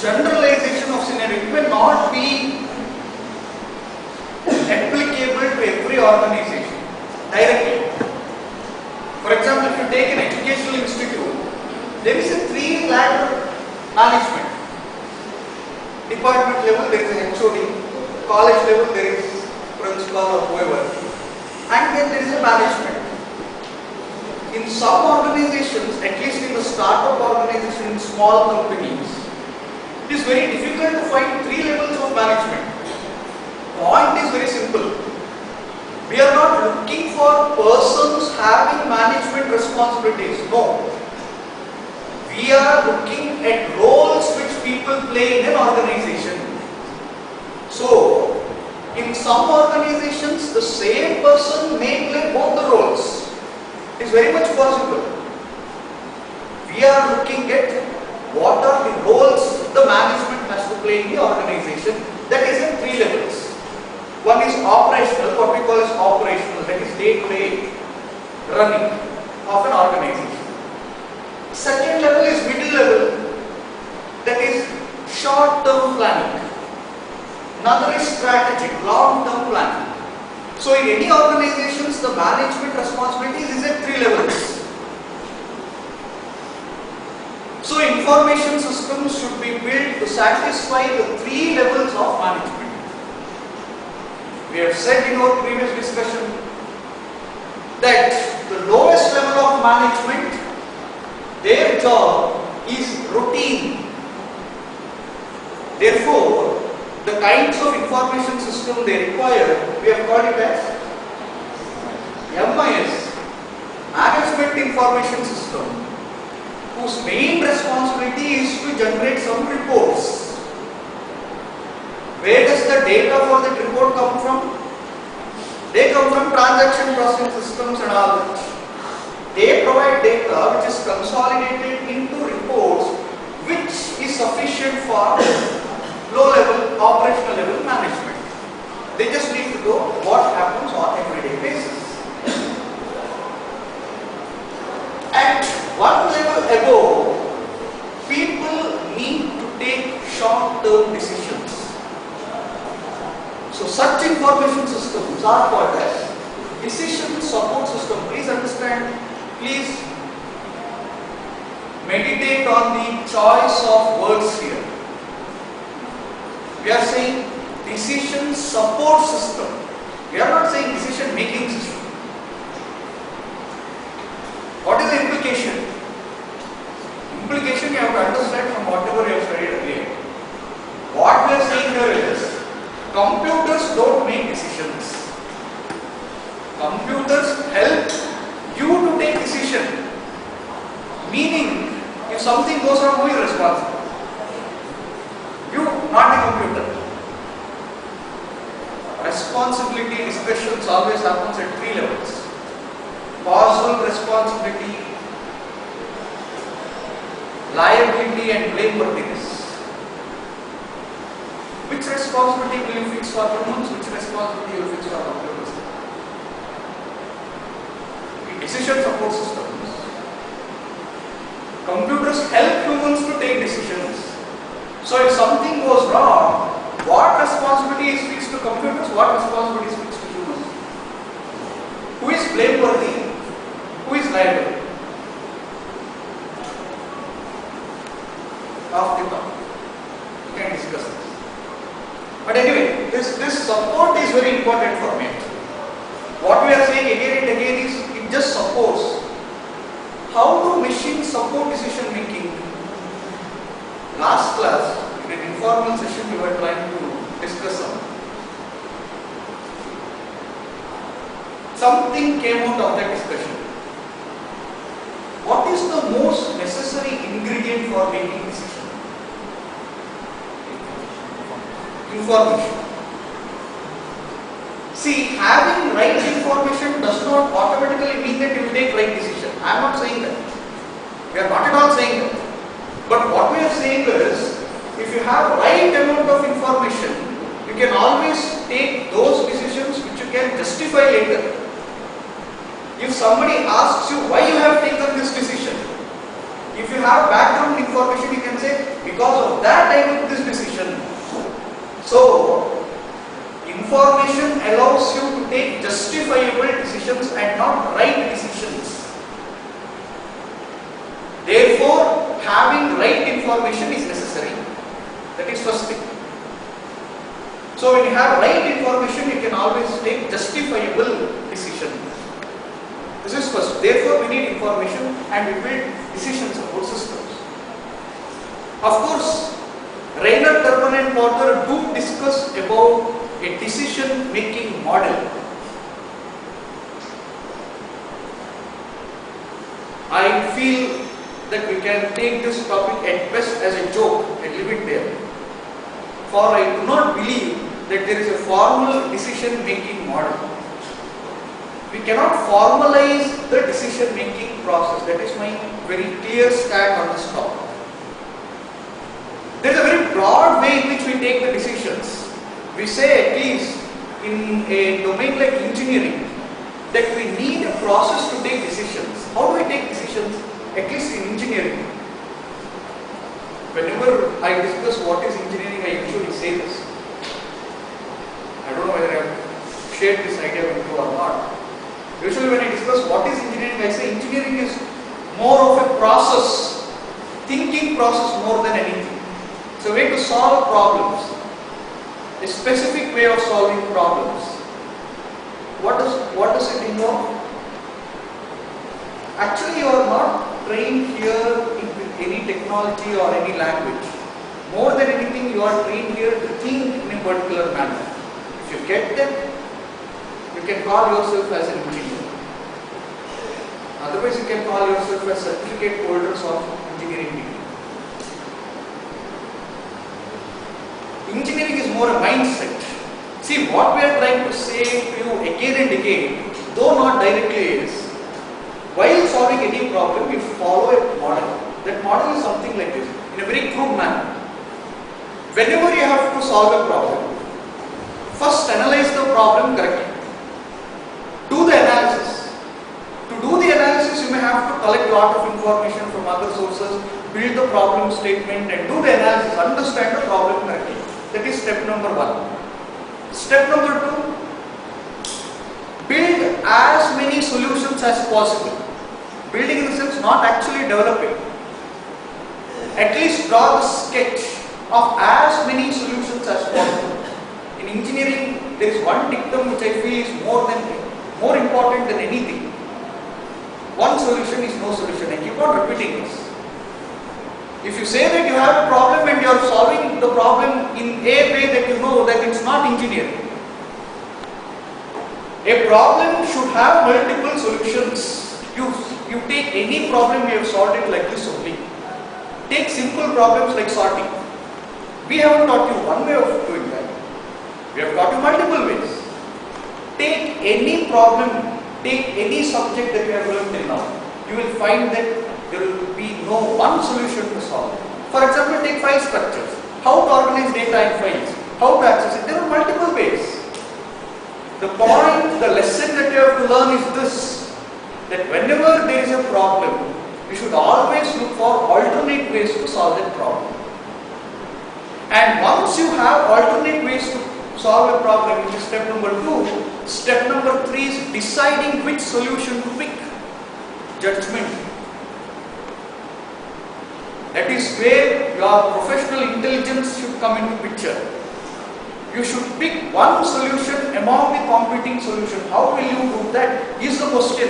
generalization of scenario. It may not be applicable to every organization directly. For example, if you take an educational institute, there is a three-ladder management. Department level there is a HOD, college level there is principal or whoever, and then there is a management. In some organizations, at least in the startup organization, in small companies, it is very difficult to find three levels of management. Point is very simple. We are not looking for persons having management responsibilities. No. We are looking at roles which people play in an organization. So, in some organizations, the same person may play both the roles. It is very much possible. We are looking at what are the roles the management has to play in the organization. That is in three levels. One is operational, what we call as operational, that is day-to-day running of an organization. Second level is middle level, that is short-term planning. Another is strategic, long-term planning. So in any organizations, the management responsibilities is at three levels. So information systems should be built to satisfy the three levels of management. We have said in our previous discussion that the lowest level of management, their job is routine. Therefore, the kinds of information system they require, we have called it as MIS, Management Information System, whose main responsibility is to generate some reports. Where does the data for that report come from? They come from transaction processing systems and all that. They provide data which is consolidated into reports which is sufficient for low level, operational level management. They just need to know what happens on a everyday basis. At one level above, people need to take short-term decisions. So such information systems are called as decision support system. Please understand, please meditate on the choice of words here. We are saying decision support system. We are not saying decision making system. What is the implication? Implication you have to understand from whatever you have studied earlier. What we are saying here is computers don't make decisions. Computers help you to take decision. Meaning, if something goes wrong, who is responsible? You, not the computer. Responsibility discussions always happens at three levels. Causal responsibility, liability and blameworthiness. Which responsibility will you fix for humans? Which responsibility will you fix for computers? In decision support systems, computers help humans to take decisions. So if something goes wrong, what responsibility is fixed to computers? What responsibility is fixed to humans? Who is blameworthy? Who is liable? Off the top. We can discuss this. But anyway, this support is very important for me. What we are saying again and again is it just supports. How do machines support decision making? Last class, in an informal session, we were trying to discuss something came out of that discussion. What is the most necessary ingredient for making decision? Information. See, having right information does not automatically mean that you will take right decision. I am not saying that. We are not at all saying that. But what we are saying is, if you have right amount of information, you can always take those decisions which you can justify later. If somebody asks you why you have taken this decision, if you have background information, you can say, because of that I took this decision. So, information allows you to take justifiable decisions and not right decisions. Therefore, having right information is necessary. That is first thing. So, when you have right information, you can always take justifiable decision. This is first. Therefore, we need information and we build decision support systems. Of course, Rainer, Turban and Porter do discuss about a decision making model. I feel that we can take this topic at best as a joke and leave it there. For I do not believe that there is a formal decision making model. We cannot formalize the decision making process. That is my very clear stand on this topic. There is a very broad way in which we take the decisions. We say, at least in a domain like engineering, that we need a process to take decisions. How do we take decisions? At least in engineering. Whenever I discuss what is engineering, I usually say this. I don't know whether I have shared this idea with you or not. Usually when I discuss what is engineering, I say engineering is more of a process, thinking process more than anything. It's a way to solve problems, a specific way of solving problems. What does it involve? Actually, you are not trained here with any technology or any language. More than anything, you are trained here to think in a particular manner. If you get them, you can call yourself as an engineer. Otherwise, you can call yourself as certificate holders of engineering degree. Engineering is more a mindset. See, what we are trying to say to you again and again, though not directly, is while solving any problem, we follow a model. That model is something like this, in a very crude manner. Whenever you have to solve a problem, first analyze the problem correctly. Do the analysis. To do the analysis, you may have to collect a lot of information from other sources, build the problem statement and do the analysis, understand the problem correctly. That is step number 1. Step number 2, build as many solutions as possible. Building in the sense not actually developing. At least draw the sketch of as many solutions as possible. In engineering, there is one dictum which I feel is more important than anything. One solution is no solution. I keep on repeating this. If you say that you have a problem and you are solving the problem in a way that you know that it's not engineering. A problem should have multiple solutions. You take any problem, you have solved it like this only. Take simple problems like sorting. We haven't taught you one way of doing that. We have taught you multiple ways. Take any problem, take any subject that you have learned till now. You will find that there will be no one solution to solve. For example, take file structures. How to organize data in files. How to access it. There are multiple ways. The point, the lesson that you have to learn is this. That whenever there is a problem, you should always look for alternate ways to solve that problem. And once you have alternate ways to solve a problem, which is step number 2, step number 3 is deciding which solution to pick. Judgment. That is where your professional intelligence should come into picture. You should pick one solution among the competing solutions. How will you do that? Is the question.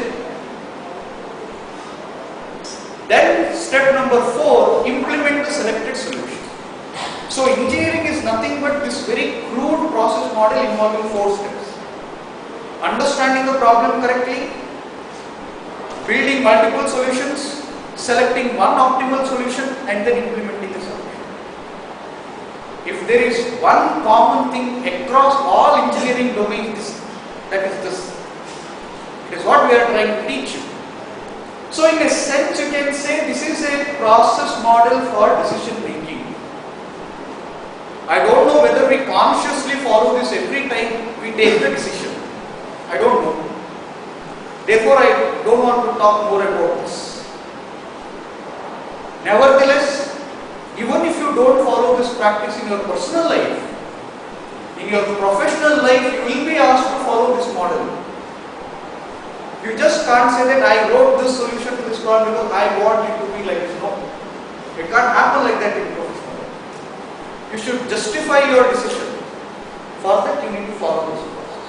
Then step number 4, implement the selected solution. So engineering is nothing but this very crude process model involving 4 steps. Understanding the problem correctly, building multiple solutions, selecting one optimal solution and then implementing the solution. If there is one common thing across all engineering domains, that is this. It is what we are trying to teach you. So in a sense you can say this is a process model for decision making. I don't know whether we consciously follow this every time we take the decision. I don't know. Therefore I don't want to talk more about this. Nevertheless, Even if you don't follow this practice in your personal life, in your professional life, you will be asked to follow this model. You just can't say that I wrote this solution to this problem because I want it to be like this. No. It can't happen like that in professional life. You should justify your decision. For that, you need to follow this process.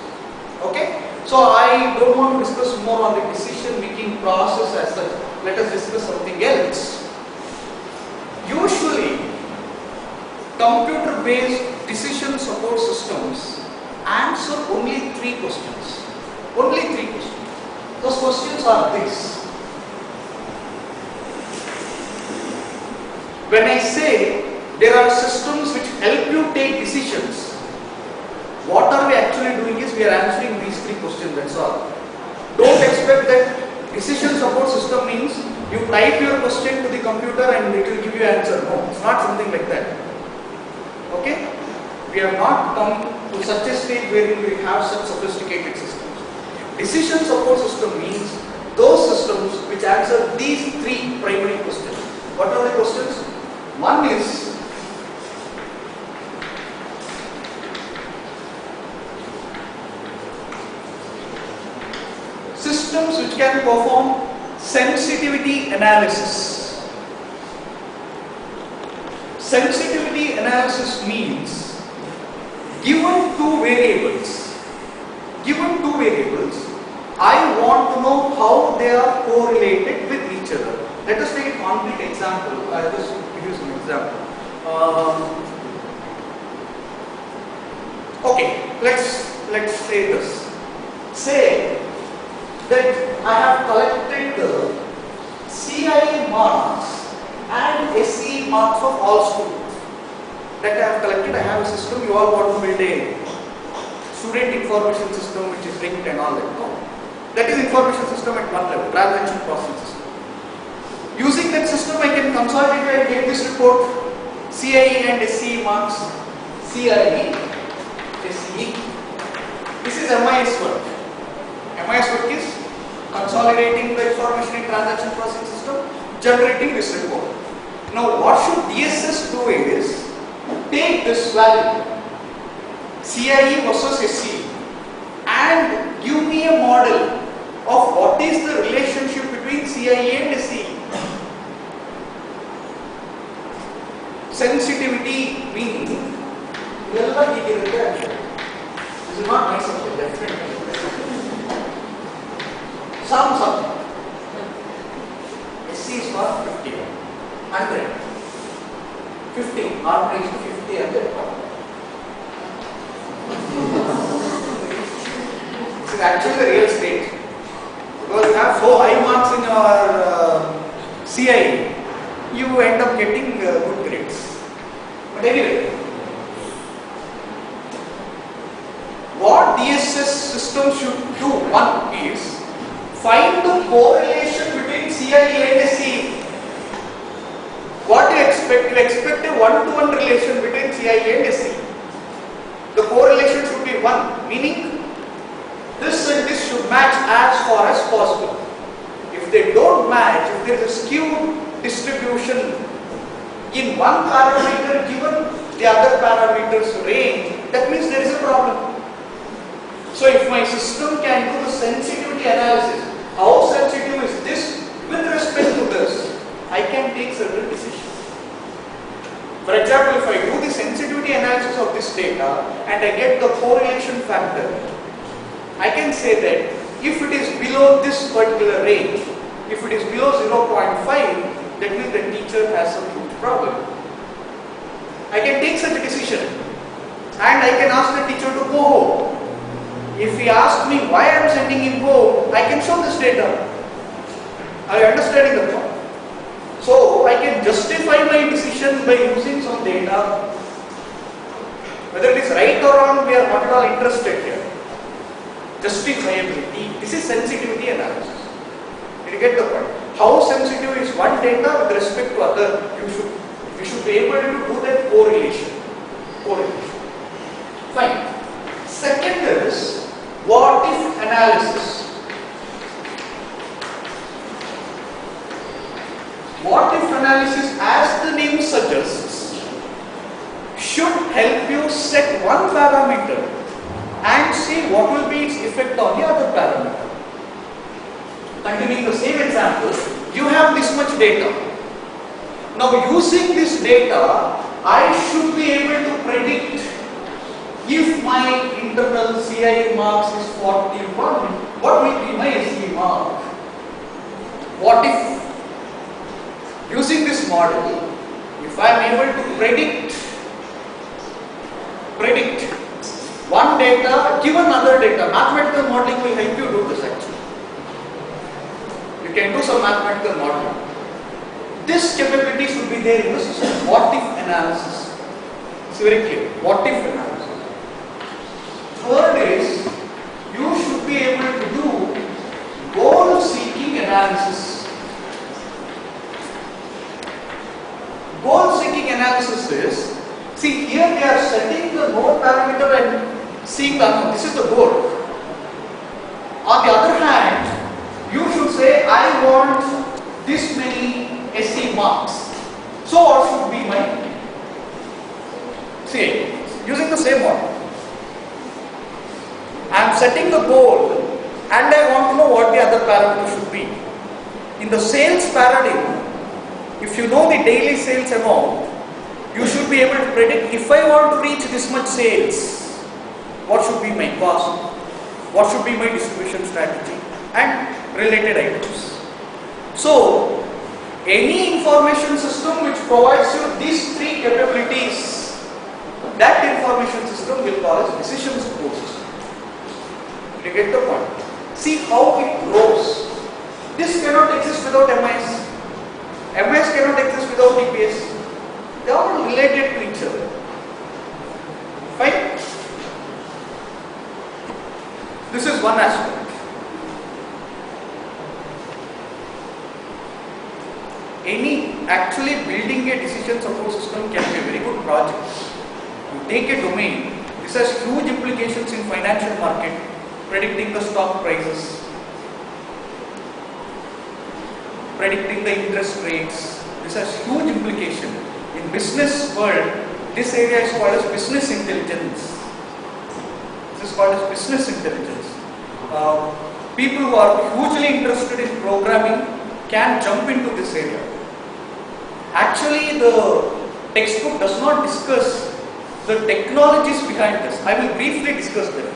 Okay? So I don't want to discuss more on the decision making process as such. Let us discuss something else. Usually, computer-based decision support systems answer only 3 questions. Only 3 questions. Those questions are this. When I say there are systems which help you take decisions, what are we actually doing is we are answering these 3 questions, that's all. Don't expect that decision support system means you type your question to the computer and it will give you answer. No, it's not something like that. Okay? We have not come to such a stage where we have such sophisticated systems. Decision support system means those systems which answer these 3 primary questions. What are the questions? One is systems which can perform sensitivity analysis. Sensitivity analysis means given 2 variables, I want to know how they are correlated with each other. Let us take a concrete example. I will just give you some example. Okay, let's say this. Say that I have collected the CIE marks and SE marks of all students. That I have collected, I have a system, you all want to build a student information system which is linked and all that. No. That is information system at one level, transaction processing system. Using that system, I can consolidate and get this report, CIE and SE marks, CIE, SE. This is MIS work. MIS work is consolidating the information in transaction processing system, generating this report. Now what should DSS do is, take this value, CIE versus SE, and give me a model of what is the relationship between CIE and SE. Sensitivity meaning, this is not my subject, definitely. Some subject. SC is for 50, 100, 50, arbitration 50, 100. This is actually the real state. Because you have so high marks in your CIE, you end up getting good grades. But anyway, what DSS system should do, one is find the correlation between CIE and SE. What do you expect? You expect a 1-to-1 relation between CIE and SE. The correlation should be 1, meaning this and this should match as far as possible. If they don't match, if there is a skewed distribution in one parameter given the other parameters range, that means there is a problem. So if my system can do the sensitivity analysis, how sensitive is this with respect to this, I can take certain decisions. For example, if I do the sensitivity analysis of this data and I get the correlation factor, I can say that if it is below this particular range, if it is below 0.5, that means the teacher has some huge problem. I can take such a decision and I can ask the teacher to go home. If he asks me why I am sending him home, I can show this data. Are you understanding the point? So I can justify my decision by using some data. Whether it is right or wrong, we are not at all interested here. Justifiability. This is sensitivity analysis. Did you get the point? How sensitive is one data with respect to other? We should be able to do that correlation. Fine. Second is what if analysis. What if analysis, as the name suggests, set one parameter and see what will be its effect on the other parameter. Continuing the same example, you have this much data. Now using this data, I should be able to predict if my internal CI marks is 41, what will be my SE mark? What if, using this model, if I am able to predict one data given other data, mathematical modeling will help you do this actually. You can do some mathematical modeling. This capability should be there in the system. What if analysis? It's very clear. What if analysis? Third is, you should be able to do goal seeking analysis. Goal seeking analysis is, see here they are setting the known parameter and seeing the unknown. This is the goal. On the other hand, you should say I want this many SE marks. So what should be my, see, using the same model. I am setting the goal and I want to know what the other parameter should be. In the sales paradigm, if you know the daily sales amount, you should be able to predict if I want to reach this much sales, what should be my cost, what should be my distribution strategy and related items. So, any information system which provides you these three capabilities, that information system will call as decision support system. You get the point? See how it grows. This cannot exist without MIS. MIS cannot exist without DPS. They are all related to each other. Fine? This is one aspect. Actually building a decision support system can be a very good project. You take a domain, this has huge implications in financial market, predicting the stock prices, predicting the interest rates. This has huge implication. In business world, this area is called as business intelligence. This is called as business intelligence. People who are hugely interested in programming can jump into this area. Actually, the textbook does not discuss the technologies behind this. I will briefly discuss them.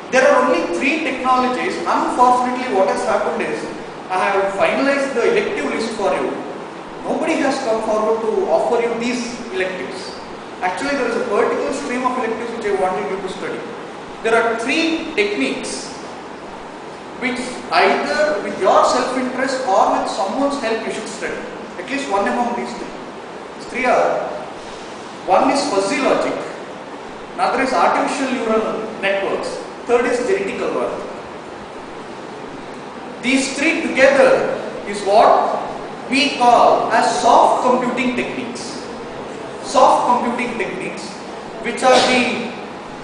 There are only 3 technologies. Unfortunately, what has happened is, I have finalized the elective list for you. Nobody has come forward to offer you these electives. Actually, there is a particular stream of electives which I wanted you to study. There are 3 techniques which either with your self-interest or with someone's help you should study. At least one among these 3. These 3 are, one is fuzzy logic, another is artificial neural networks, third is genetic algorithm. These 3 together is what we call as soft computing techniques. Soft computing techniques, which are the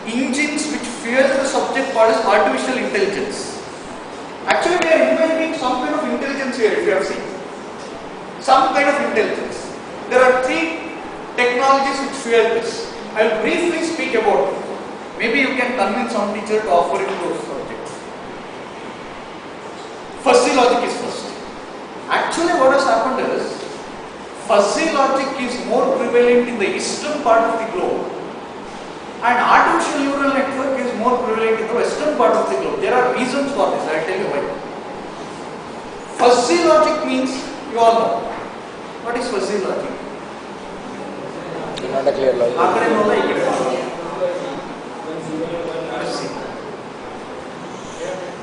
engines which fuel the subject called as artificial intelligence. Actually, we are inventing some kind of intelligence here, if you have seen. Some kind of intelligence. There are 3 technologies which fuel this. I will briefly speak about it. Maybe you can convince some teacher to offer you those subjects. Fuzzy logic is first. Actually, what has happened is, fuzzy logic is more prevalent in the eastern part of the globe, and artificial neural network is more prevalent in the western part of the globe. There are reasons for this, I will tell you why. Fuzzy logic means, you all know. What is fuzzy logic? Not a clear logic.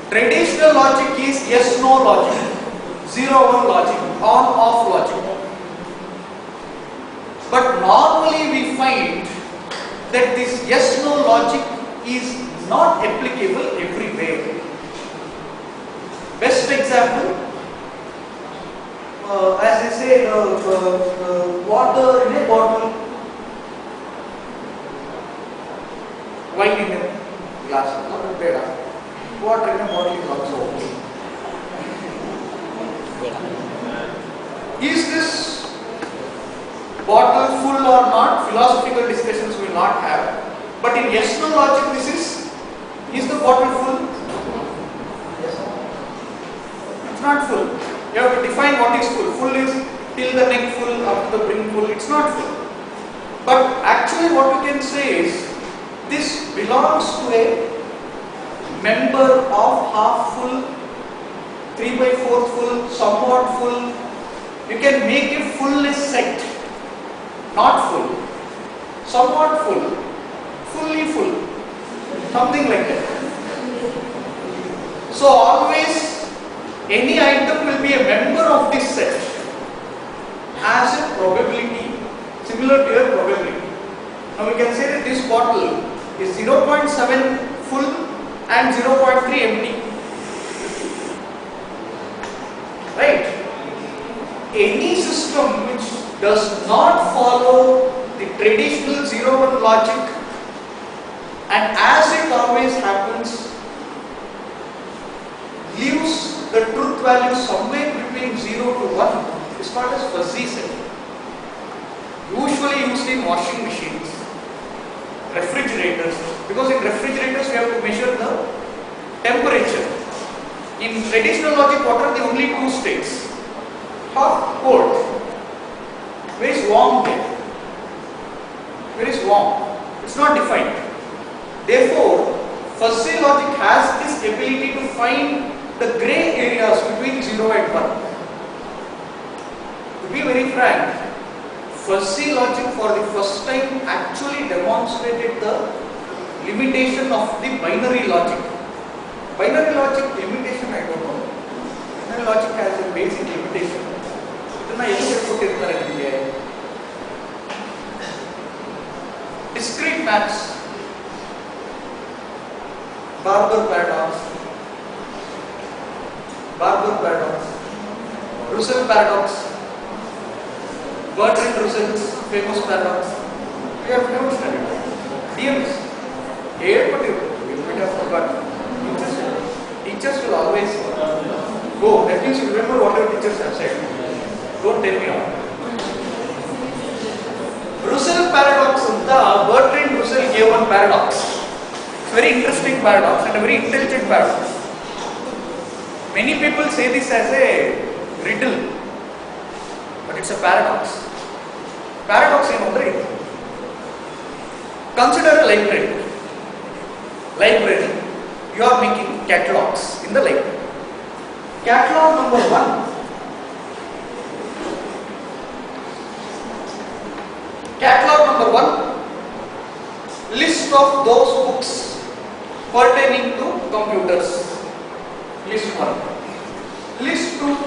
Traditional logic is yes-no logic, 0-1 logic, on-off logic. But normally we find that this yes-no logic is not applicable everywhere. Best example, as they say, water in a bottle, wine in a glass, not beda. Water in a bottle is also okay. Is this bottle full or not? Philosophical discussions we will not have. But in yes no logic, this is the bottle full? It's not full. You have to define what is full. Full is till the neck full, up to the brim full. It's not full. But actually what we can say is this belongs to a member of half full, 3/4 full, somewhat full. You can make a fullness set. Not full, somewhat full, fully full, something like that. So always any item will be a member of this set as a probability similar to your probability. Now we can say that this bottle is 0.7 full and 0.3 empty. Right? Any system which does not follow the traditional 0-1 logic, and as it always happens, leaves the truth value somewhere between 0 to 1, is called as fuzzy set. Usually used in washing machines, refrigerators, because in refrigerators we have to measure the temperature. In traditional logic, what are the only two states? Hot, cold. Where is warm there? Where is warm? It's not defined. Therefore, fuzzy logic has this ability to find the grey areas between 0 and 1. To be very frank, fuzzy logic for the first time actually demonstrated the limitation of the binary logic. Binary logic limitation, I don't know. Binary logic has a basic limitation. Discrete maths, Barber paradox, Russell paradox, Bertrand Russell's famous paradox. We have never studied DMs. Here, but you might have forgotten. Teachers will always go. That means you remember what your teachers have said. Don't tell me how. Russell paradox, Bertrand Russell gave one paradox. It's a very interesting paradox and a very intelligent paradox. Many people say this as a riddle, but it's a paradox. Paradox in Andre. Consider a library. You are making catalogs in the library. Catalog number 1. Catalog number 1. List of those books pertaining to computers. List 1. List 2.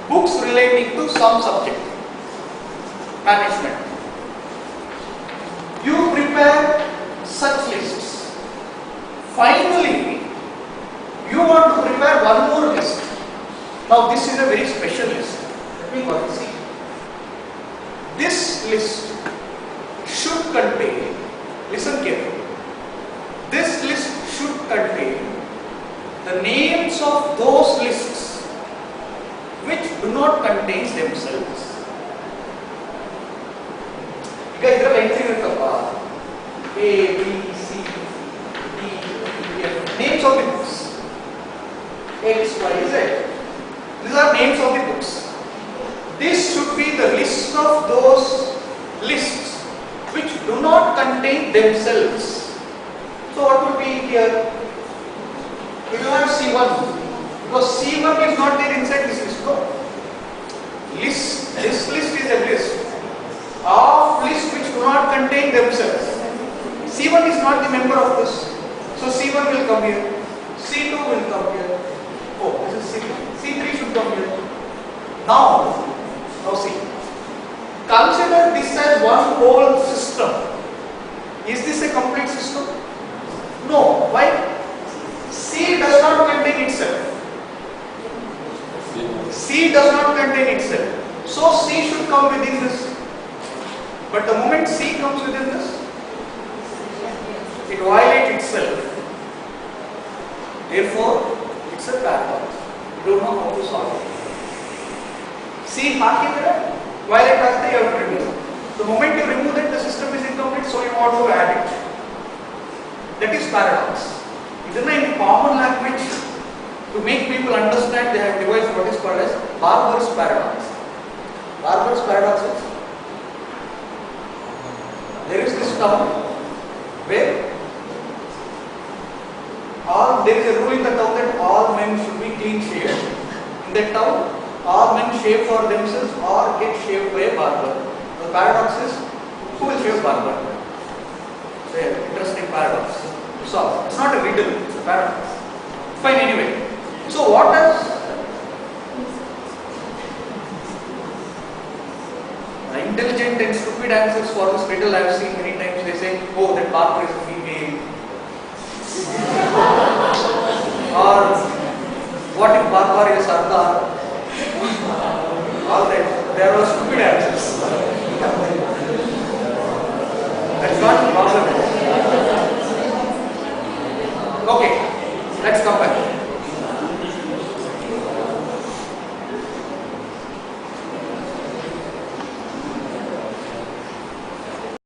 Books relating to some subject. Management. You prepare such lists. Finally, you want to prepare one more list. Now this is a very special list. Let me go and see. This list should contain, listen carefully, this list should contain the names of those lists which do not contain themselves. A, B, C, D, E, F. Names of the books. X, Y, Z. These are names of the books. This should be the list of those lists which do not contain themselves. So what would be here? We will have C1 because C1 is not there inside this list. No. This list is a list of lists which do not contain themselves. C1 is not the member of this. So C1 will come here. C2 will come here. Oh, this is C2. C3 should come here. Now see. Consider this as one whole system. Is this a complete system? No. Why? C does not contain itself. C does not contain itself. So C should come within this. But the moment C comes within this, it violates itself. Therefore, it's a paradox. You don't know how to solve it. C, violate you have to remove. The moment you remove that, the system is incomplete, so you want to add it. That is paradox. In common language, to make people understand, they have devised what is called as Barber's paradox. Barber's paradox is, there is this town where there is a rule in the town that all men should be clean shaven. In that town, all men shave for themselves or get shaved by a barber. The paradox is, who will shave barber? It's an interesting paradox to solve. It's not a riddle, it's a paradox. Fine, anyway. So what does intelligent and stupid answers for this riddle I have seen many times? They say, oh, that barber is a female. Or what if Barbar is Sardar? All that. There are stupid answers.